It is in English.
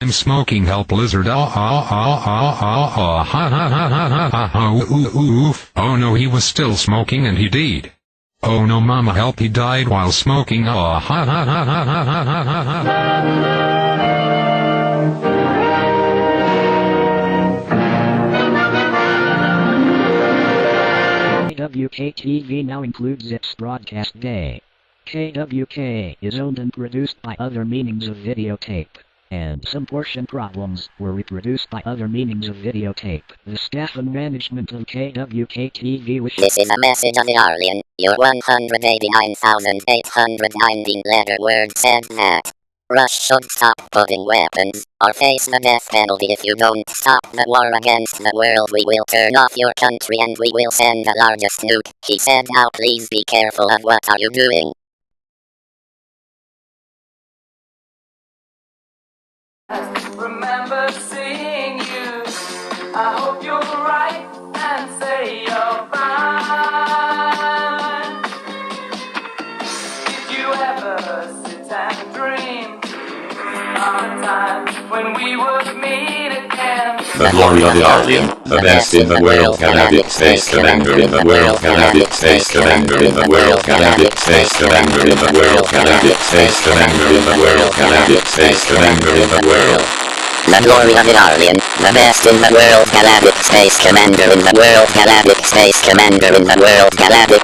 I'm smoking help lizard. Oh no, he was still smoking and he died. Oh no, mama help, he died while smoking. KWK-TV now includes its broadcast day. KWK is owned and produced by Other Meanings of Videotape, and some portion problems were reproduced by Other Meanings of Videotape. The staff and management of KWK-TV wish... This is a message of the Arllion. Your 189,819 letter word said that Russia should stop putting weapons, or face the death penalty. If you don't stop the war against the world, we will turn off your country and we will send the largest nuke. He said, now please be careful of what are you doing. Remember seeing you. I hope you're right and say you're fine. Did you ever sit and dream of a time when we would meet again? The glory of the Arllion, the best in the world, Galactic Space Commander in the world, Galactic Space Commander in the world, Galactic Space Commander in the world, Galactic Space Commander in the world, Galactic Space Commander in the world. The glory of the Arllion, the best in the world, Galactic Space Commander in the world, Galactic Space Commander in the world, Galactic